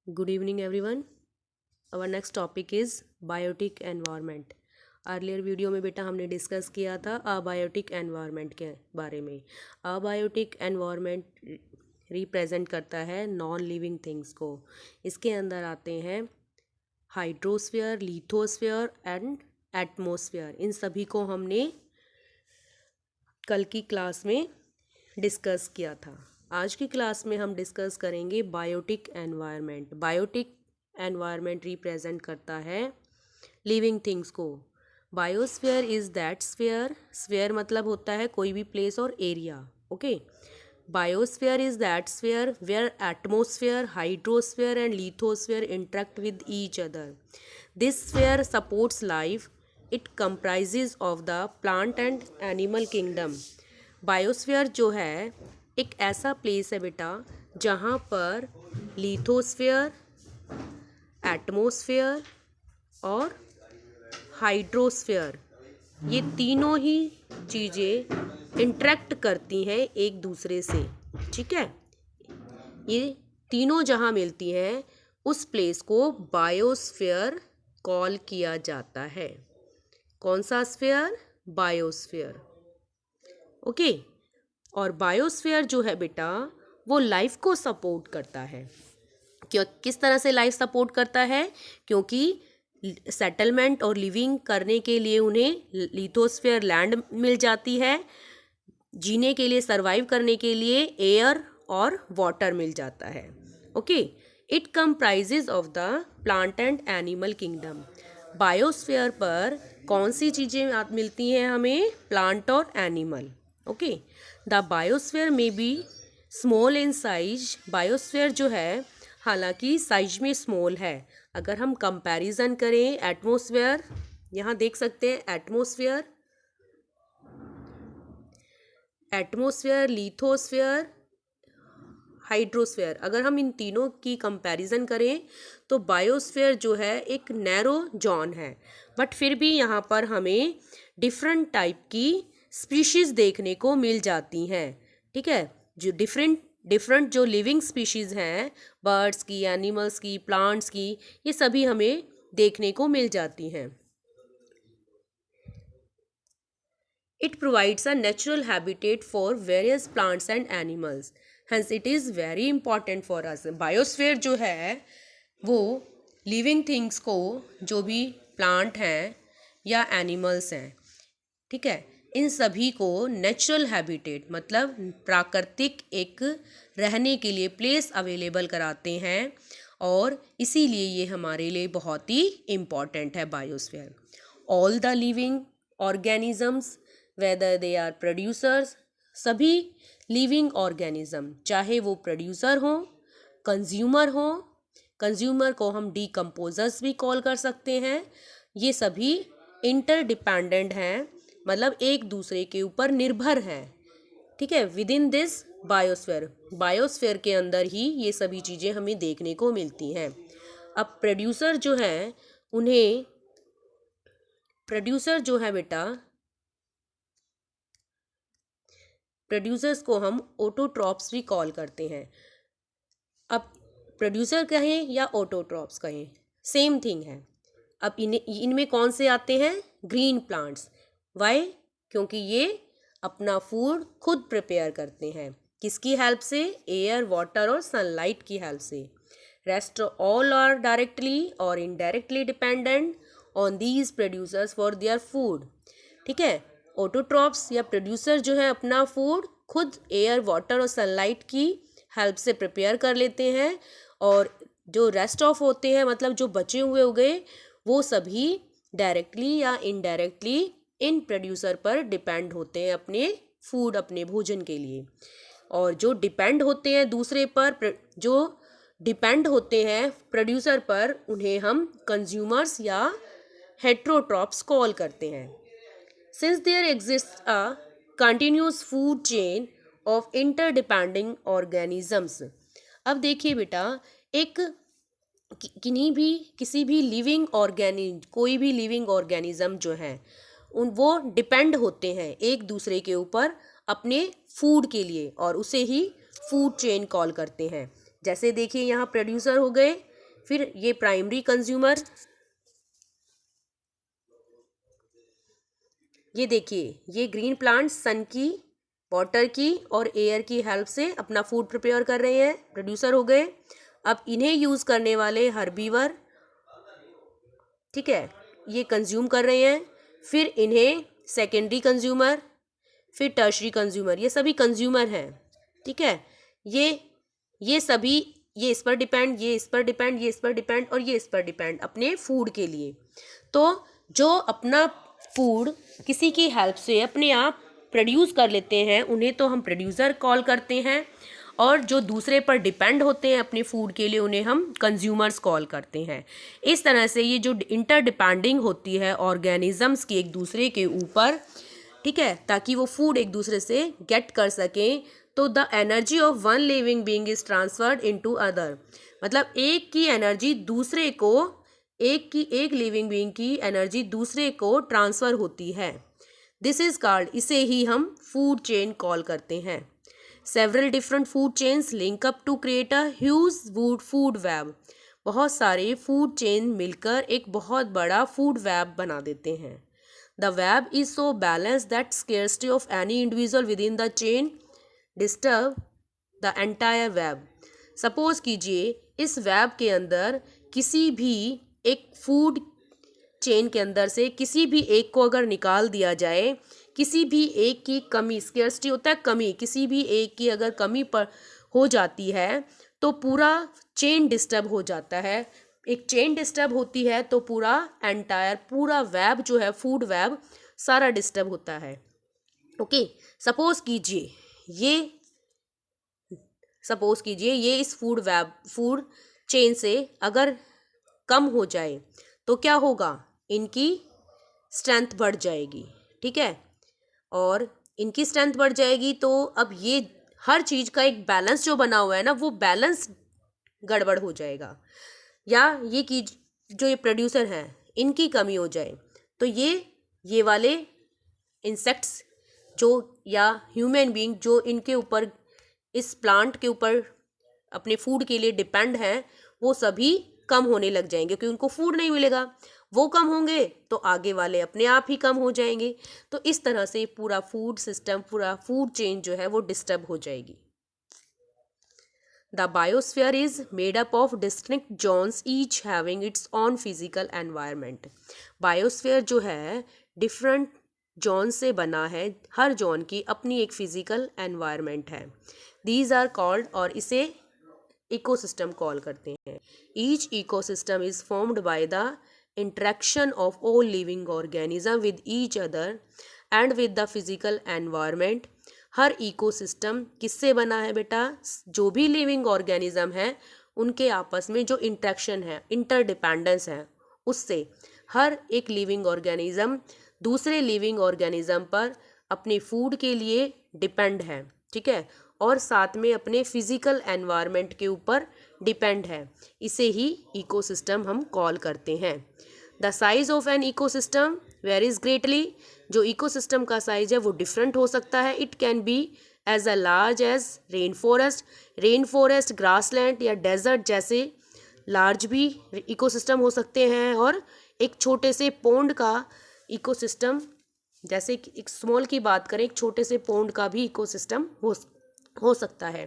Good evening, everyone. Our next topic is biotic environment. Earlier video में बेटा हमने discuss किया था अबायोटिक एनवायरनमेंट के बारे में। अबायोटिक एनवायरनमेंट रिप्रेजेंट करता है नॉन लिविंग थिंग्स को। इसके अंदर आते हैं हाइड्रोस्फीयर, लिथोस्फीयर एंड एटमॉस्फेयर। इन सभी को हमने कल की क्लास में डिस्कस किया था। आज की क्लास में हम डिस्कस करेंगे biotic environment. Biotic environment represent करता है लिविंग थिंग्स को। Biosphere is that sphere, sphere मतलब होता है कोई भी प्लेस और एरिया। Okay, biosphere is that sphere where atmosphere, hydrosphere and lithosphere interact with each other. This sphere supports life. It comprises of the plant and animal kingdom. Biosphere जो है एक ऐसा प्लेस है बेटा जहाँ पर लिथोस्फीयर, एटमॉस्फेयर और हाइड्रोस्फीयर ये तीनों ही चीज़ें इंटरेक्ट करती हैं एक दूसरे से। ठीक है, ये तीनों जहाँ मिलती हैं उस प्लेस को बायोस्फीयर कॉल किया जाता है। कौन सा स्फीयर? बायोस्फीयर। ओके, और बायोस्फीयर जो है बेटा वो लाइफ को सपोर्ट करता है। क्यों, किस तरह से लाइफ सपोर्ट करता है? क्योंकि सेटलमेंट और लिविंग करने के लिए उन्हें लिथोस्फीयर लैंड मिल जाती है, जीने के लिए, सरवाइव करने के लिए एयर और वाटर मिल जाता है। Okay, it comprises of the plant and animal kingdom. Biosphere पर कौन सी चीज़ें मिलती हैं हमें? प्लांट और एनिमल। ओके, द बायोस्फीयर में be small in size. Biosphere जो है हालांकि साइज में स्मॉल है। अगर हम कंपैरिजन करें एटमॉस्फेयर, यहाँ देख सकते हैं एटमॉस्फेयर, एटमॉस्फेयर, लिथोस्फेयर, हाइड्रोस्फेयर, अगर हम इन तीनों की कंपैरिजन करें तो बायोस्फेयर जो है एक नैरो जोन है, बट फिर भी यहाँ पर हमें डिफरेंट टाइप की स्पीशीज़ देखने को मिल जाती हैं। ठीक है, जो डिफरेंट जो लिविंग स्पीशीज़ हैं, बर्ड्स की, एनिमल्स की, प्लांट्स की, ये सभी हमें देखने को मिल जाती हैं। It provides a natural habitat for various plants and animals. Hence it is very important for us. Biosphere जो है वो लिविंग थिंग्स को, जो भी प्लांट हैं या एनिमल्स हैं, ठीक है, इन सभी को नेचुरल हैबिटेट मतलब प्राकृतिक एक रहने के लिए प्लेस अवेलेबल कराते हैं, और इसीलिए ये हमारे लिए बहुत ही इम्पॉर्टेंट है biosphere. All the living organisms whether they are producers, सभी लिविंग ऑर्गेनिज्म चाहे वो प्रोड्यूसर हो, कंज्यूमर हो, कंज्यूमर को हम डीकम्पोजर्स भी कॉल कर सकते हैं, ये सभी इंटरडिपेंडेंट हैं, मतलब एक दूसरे के ऊपर निर्भर हैं। ठीक है, with in this biosphere, biosphere के अंदर ही ये सभी चीज़ें हमें देखने को मिलती हैं। अब प्रोड्यूसर जो है उन्हें, प्रोड्यूसर जो है बेटा, प्रोड्यूसर्स को हम ऑटोट्रॉप्स भी कॉल करते हैं। अब प्रोड्यूसर कहें या ऑटोट्रॉप्स कहें, सेम थिंग है। अब इनमें कौन से आते हैं? Green plants. वाई? क्योंकि ये अपना फूड खुद प्रिपेयर करते हैं। किसकी हेल्प से? एयर, वाटर और सनलाइट की हेल्प से। रेस्ट ऑल आर डायरेक्टली और indirectly dependent on these producers for their food. ठीक है, ऑटोट्रॉप्स या प्रोड्यूसर जो है अपना फूड खुद एयर, वाटर और सनलाइट की हेल्प से प्रिपेयर कर लेते हैं, और जो रेस्ट ऑफ होते हैं मतलब जो बचे हुए हो गए, वो सभी डायरेक्टली या इनडायरेक्टली इन प्रोड्यूसर पर डिपेंड होते हैं अपने फूड, अपने भोजन के लिए। और जो डिपेंड होते हैं दूसरे पर, जो डिपेंड होते हैं प्रोड्यूसर पर, उन्हें हम कंज्यूमर्स या हेट्रोट्रॉप्स कॉल करते हैं। Since there exists a continuous food chain of interdepending organisms। अब देखिए बेटा, एक किसी भी लिविंग कोई भी लिविंग ऑर्गेनिज्म जो है वो डिपेंड होते हैं एक दूसरे के ऊपर अपने फूड के लिए, और उसे ही फूड चेन कॉल करते हैं। जैसे देखिए यहाँ प्रोड्यूसर हो गए, फिर ये प्राइमरी कंज्यूमर, ये देखिए ये ग्रीन प्लांट्स सन की, वाटर की और एयर की हेल्प से अपना फूड प्रिपेयर कर रहे हैं, प्रोड्यूसर हो गए। अब इन्हें यूज़ करने वाले हर्बीवर, ठीक है, ये कंज्यूम कर रहे हैं। फिर इन्हें सेकेंडरी कंज्यूमर, फिर टर्शरी कंज्यूमर, ये सभी कंज्यूमर हैं, ठीक है। ये सभी, ये इस पर डिपेंड, ये इस पर डिपेंड, ये इस पर डिपेंड और ये इस पर डिपेंड अपने फूड के लिए। तो जो अपना फूड किसी की हेल्प से अपने आप प्रोड्यूस कर लेते हैं उन्हें तो हम प्रोड्यूसर कॉल करते हैं, और जो दूसरे पर डिपेंड होते हैं अपने फूड के लिए उन्हें हम कंज्यूमर्स कॉल करते हैं। इस तरह से ये जो इंटरडिपेंडिंग होती है ऑर्गेनिजम्स की एक दूसरे के ऊपर, ठीक है, ताकि वो फूड एक दूसरे से गेट कर सकें, तो the energy of one living being is transferred into other, मतलब एक की एनर्जी दूसरे को, एक लिविंग बीइंग की एनर्जी दूसरे को ट्रांसफ़र होती है। दिस इज़ कॉल्ड, इसे ही हम फूड चेन कॉल करते हैं। Several different food chains link up to create a huge food web, बहुत सारे फूड चेन मिलकर एक बहुत बड़ा फूड वेब बना देते हैं। The web is so balance that scarcity of any individual with in the chain disturb the entire web. Suppose कीजिए इस वेब के अंदर किसी भी एक फूड चेन के अंदर से किसी भी एक को अगर निकाल दिया जाए, किसी भी एक की कमी, स्केर्सिटी होता है कमी, किसी भी एक की अगर कमी पर हो जाती है तो पूरा चेन डिस्टर्ब हो जाता है। एक चेन डिस्टर्ब होती है तो पूरा एंटायर, पूरा वेब जो है फूड वेब सारा डिस्टर्ब होता है। ओके, सपोज कीजिए ये इस फूड चेन से अगर कम हो जाए तो क्या होगा, इनकी स्ट्रेंथ बढ़ जाएगी, ठीक है, और इनकी स्ट्रेंथ बढ़ जाएगी तो अब ये हर चीज़ का एक बैलेंस जो बना हुआ है ना, वो बैलेंस गड़बड़ हो जाएगा। या ये कि जो ये प्रोड्यूसर हैं इनकी कमी हो जाए तो ये वाले इंसेक्ट्स जो या ह्यूमन बीइंग जो इनके ऊपर, इस प्लांट के ऊपर अपने फूड के लिए डिपेंड हैं, वो सभी कम होने लग जाएंगे क्योंकि उनको फूड नहीं मिलेगा। वो कम होंगे तो आगे वाले अपने आप ही कम हो जाएंगे। तो इस तरह से पूरा फूड सिस्टम, पूरा फूड चेन जो है वो डिस्टर्ब हो जाएगी। The biosphere is made up of distinct zones each having its own physical environment. Biosphere जो है डिफरेंट जोन से बना है, हर जोन की अपनी एक फिजिकल एनवायरनमेंट है। दीज आर कॉल्ड, और इसे इकोसिस्टम कॉल करते हैं। Each ecosystem is formed by the interaction of all living organism with each other and with the physical environment. Her ecosystem किससे बना है बेटा, जो भी लिविंग ऑर्गेनिज्म है उनके आपस में जो इंटरेक्शन है, इंटरडिपेंडेंस है, उससे हर एक लिविंग ऑर्गेनिज्म दूसरे लिविंग ऑर्गेनिज्म पर अपने फूड के लिए डिपेंड है, ठीक है, और साथ में अपने फिजिकल एनवायरनमेंट के ऊपर डिपेंड है। इसे ही इकोसिस्टम हम कॉल करते हैं। The size of an ecosystem varies greatly. जो इकोसिस्टम का साइज है वो डिफरेंट हो सकता है। It can be as a large as rain forest, grassland या डेजर्ट जैसे लार्ज भी इकोसिस्टम हो सकते हैं, और एक छोटे से पोंड का इकोसिस्टम, जैसे कि एक स्मॉल की बात करें, एक छोटे से पोंड का भी इकोसिस्टम हो सकता है।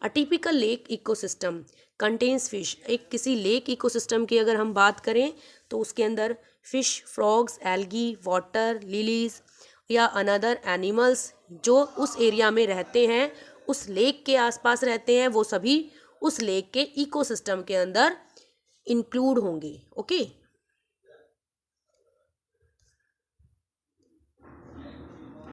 A typical lake ecosystem contains fish. एक किसी लेक इकोसिस्टम की अगर हम बात करें तो उसके अंदर fish, frogs, algae, water lilies या अनदर एनिमल्स जो उस एरिया में रहते हैं, उस लेक के आसपास रहते हैं, वो सभी उस लेक के इकोसिस्टम के अंदर इंक्लूड होंगे। ओके,